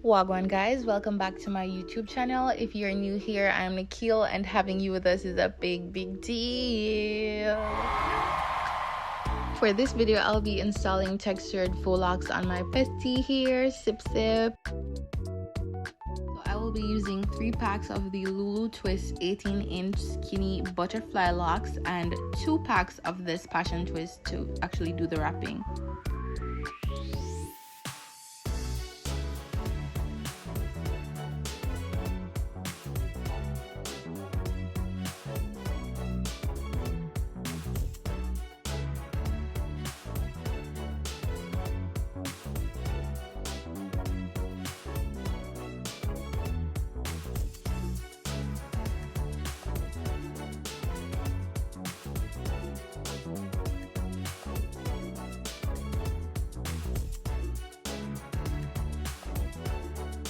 Wagwan guys, welcome back to my YouTube channel. If you're new here, I'm Nikhil and having you with us is a big deal. For this video, I'll be installing textured faux locks on my bestie here, Sip Sip. So I will be using 3 packs of the Lulu Twist 18-inch skinny butterfly locks and 2 packs of this passion twist to actually do the wrapping.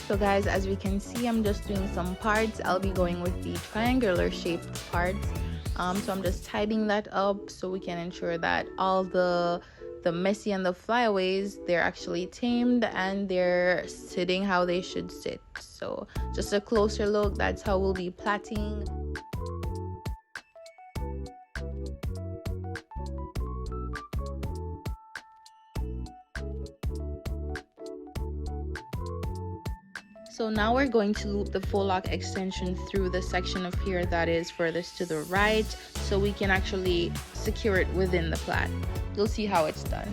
So guys, as we can see, I'm just doing some parts. I'll be going with the triangular shaped parts. So I'm just tidying that up so we can ensure that all the messy and the flyaways, they're actually tamed and they're sitting how they should sit. So just a closer look, that's how we'll be plaiting. So now we're going to loop the faux lock extension through the section of here that is furthest to the right so we can actually secure it within the plait. You'll see how it's done.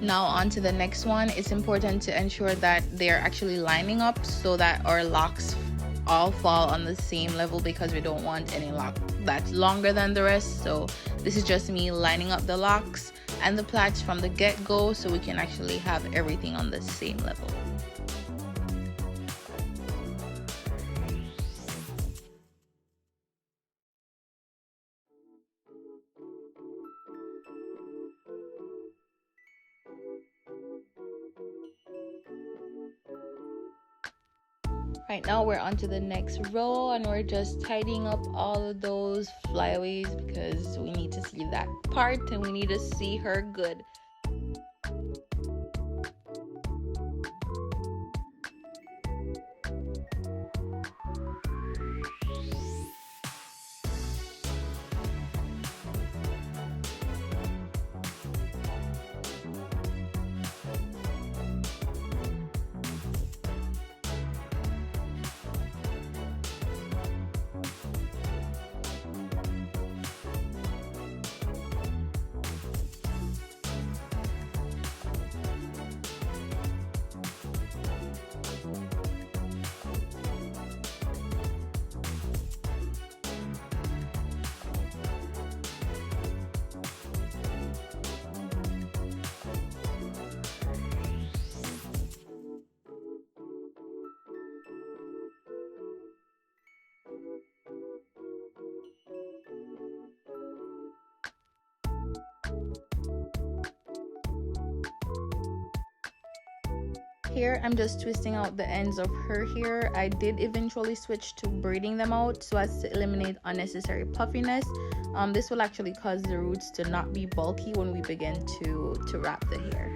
Now on to the next one. It's important to ensure that they're actually lining up so that our locks all fall on the same level, because we don't want any lock that's longer than the rest. So this is just me lining up the locks and the plaits from the get-go so we can actually have everything on the same level. Right now we're on to the next row and we're just tidying up all of those flyaways because we need to see that part and we need to see her good. Here I'm just twisting out the ends of her hair. I did eventually switch to braiding them out so as to eliminate unnecessary puffiness. This will actually cause the roots to not be bulky when we begin to wrap the hair.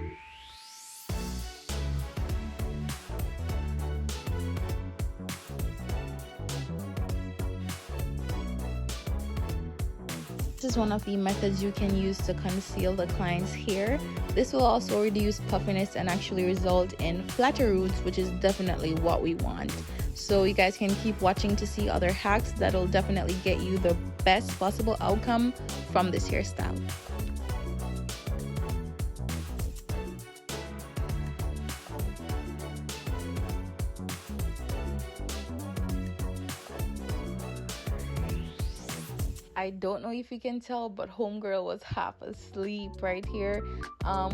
This is one of the methods you can use to conceal the client's hair. This will also reduce puffiness and actually result in flatter roots, which is definitely what we want. So you guys can keep watching to see other hacks that'll definitely get you the best possible outcome from this hairstyle. I don't know if you can tell, but homegirl was half asleep right here.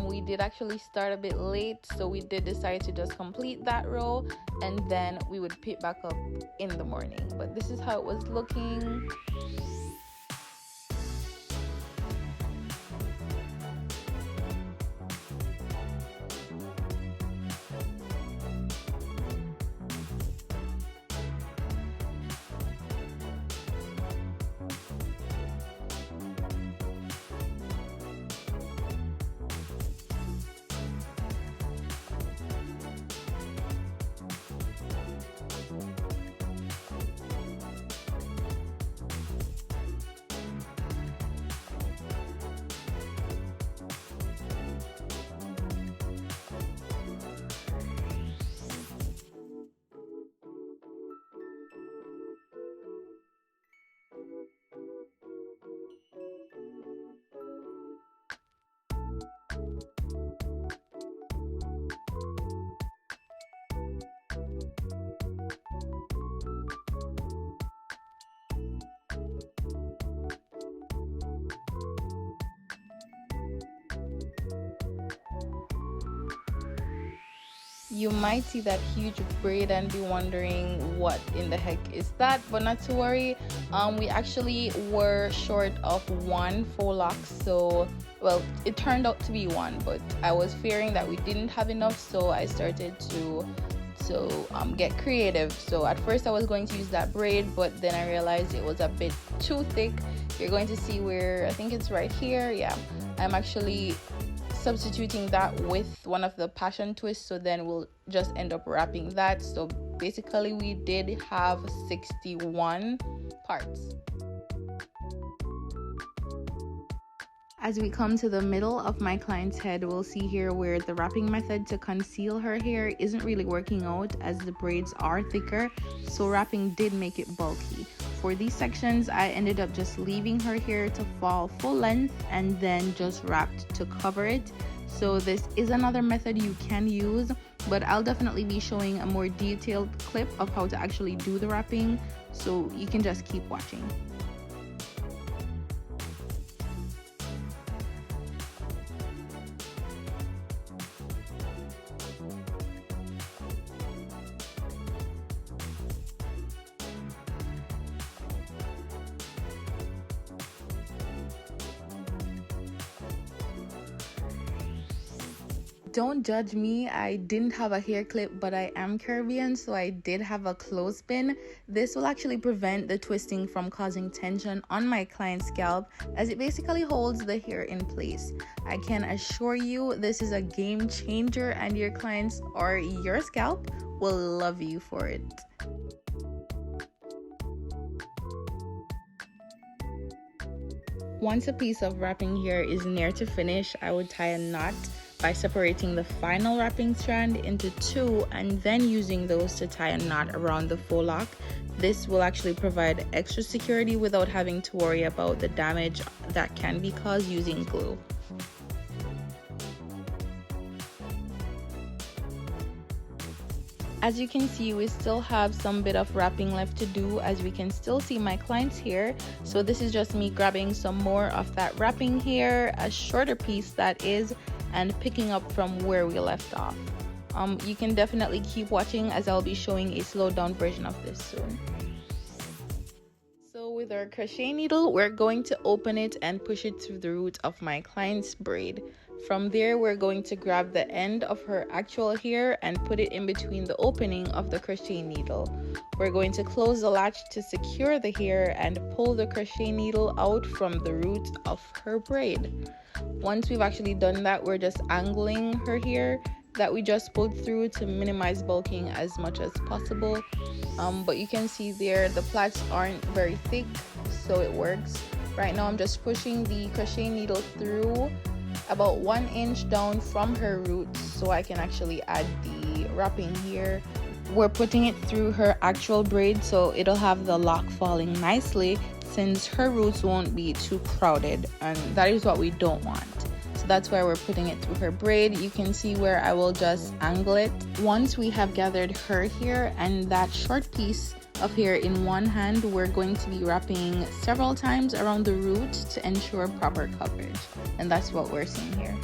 We did actually start a bit late, so we did decide to just complete that row and then we would pick back up in the morning. But this is how it was looking. You might see that huge braid and be wondering what in the heck is that, but not to worry. We actually were short of one faux lock, so well, it turned out to be one, but I was fearing that we didn't have enough, so I started to get creative. So at first I was going to use that braid, but then I realized it was a bit too thick. You're going to see where I think it's right here. Yeah, I'm actually substituting that with one of the passion twists, so then we'll just end up wrapping that. So basically we did have 61 parts. As we come to the middle of my client's head, we'll see here where the wrapping method to conceal her hair isn't really working out as the braids are thicker, so wrapping did make it bulky. For these sections, I ended up just leaving her hair to fall full length and then just wrapped to cover it. So this is another method you can use, but I'll definitely be showing a more detailed clip of how to actually do the wrapping, so you can just keep watching. Don't judge me, I didn't have a hair clip, but I am Caribbean, so I did have a clothespin. This will actually prevent the twisting from causing tension on my client's scalp, as it basically holds the hair in place. I can assure you this is a game changer, and your clients or your scalp will love you for it. Once a piece of wrapping hair is near to finish, I would tie a knot by separating the final wrapping strand into two and then using those to tie a knot around the faux lock. This will actually provide extra security without having to worry about the damage that can be caused using glue. As you can see, we still have some bit of wrapping left to do, as we can still see my client's hair. So this is just me grabbing some more of that wrapping hair, a shorter piece that is, and picking up from where we left off. You can definitely keep watching, as I'll be showing a slowed down version of this soon. So with our crochet needle, we're going to open it and push it through the root of my client's braid. From there, we're going to grab the end of her actual hair and put it in between the opening of the crochet needle. We're going to close the latch to secure the hair and pull the crochet needle out from the root of her braid. Once we've actually done that, we're just angling her hair that we just pulled through to minimize bulking as much as possible. But you can see there the plaits aren't very thick, so it works. Right now I'm just pushing the crochet needle through about 1 inch down from her roots so I can actually add the wrapping here. We're putting it through her actual braid so it'll have the lock falling nicely, since her roots won't be too crowded, and that is what we don't want. So that's why we're putting it through her braid. You can see where I will just angle it. Once we have gathered her hair and that short piece of hair in one hand, we're going to be wrapping several times around the root to ensure proper coverage, and that's what we're seeing here.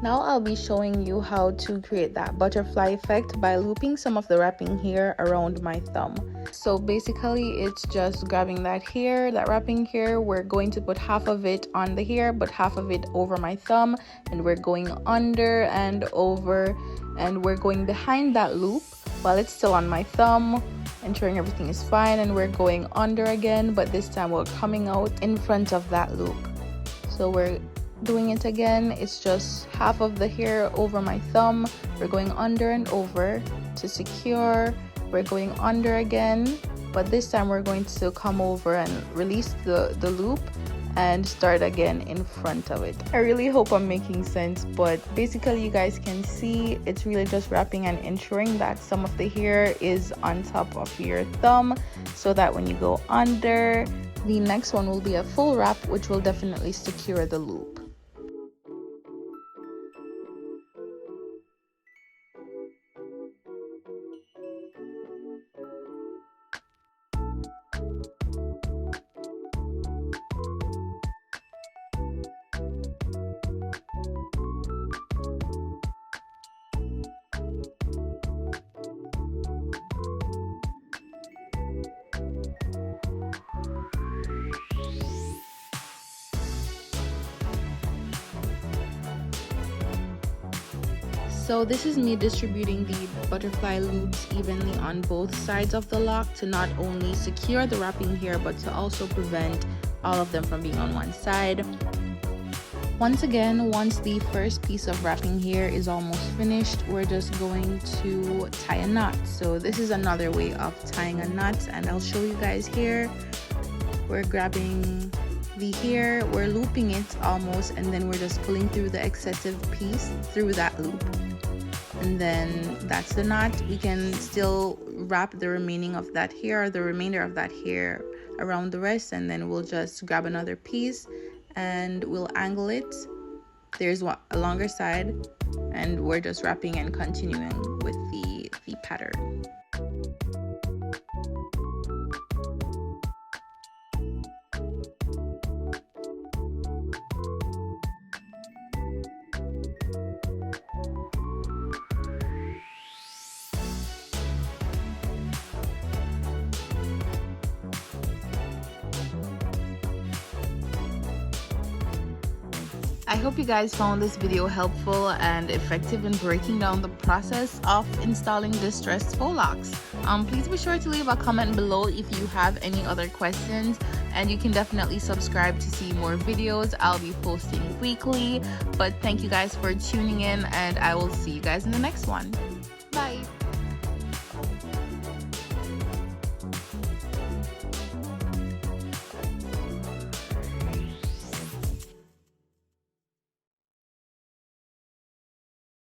Now I'll be showing you how to create that butterfly effect by looping some of the wrapping hair around my thumb. So basically it's just grabbing that hair, that wrapping hair, we're going to put half of it on the hair but half of it over my thumb, and we're going under and over, and we're going behind that loop while it's still on my thumb, ensuring everything is fine, and we're going under again, but this time we're coming out in front of that loop. So we're doing it again. It's just half of the hair over my thumb, we're going under and over to secure, we're going under again, but this time we're going to come over and release the loop and start again in front of it. I really hope I'm making sense, but basically you guys can see it's really just wrapping and ensuring that some of the hair is on top of your thumb, so that when you go under, the next one will be a full wrap, which will definitely secure the loop. So this is me distributing the butterfly loops evenly on both sides of the lock to not only secure the wrapping here but to also prevent all of them from being on one side. Once again, once the first piece of wrapping here is almost finished, we're just going to tie a knot. So this is another way of tying a knot, and I'll show you guys here. We're grabbing the hair, we're looping it almost, and then we're just pulling through the excessive piece through that loop. And then that's the knot. We can still wrap the remaining of that hair, or the remainder of that hair, around the rest, and then we'll just grab another piece and we'll angle it. There's a longer side, and we're just wrapping and continuing with the pattern. I hope you guys found this video helpful and effective in breaking down the process of installing distress faux locks. Please be sure to leave a comment below if you have any other questions, and you can definitely subscribe to see more videos. I'll be posting weekly, but thank you guys for tuning in, and I will see you guys in the next one. Bye.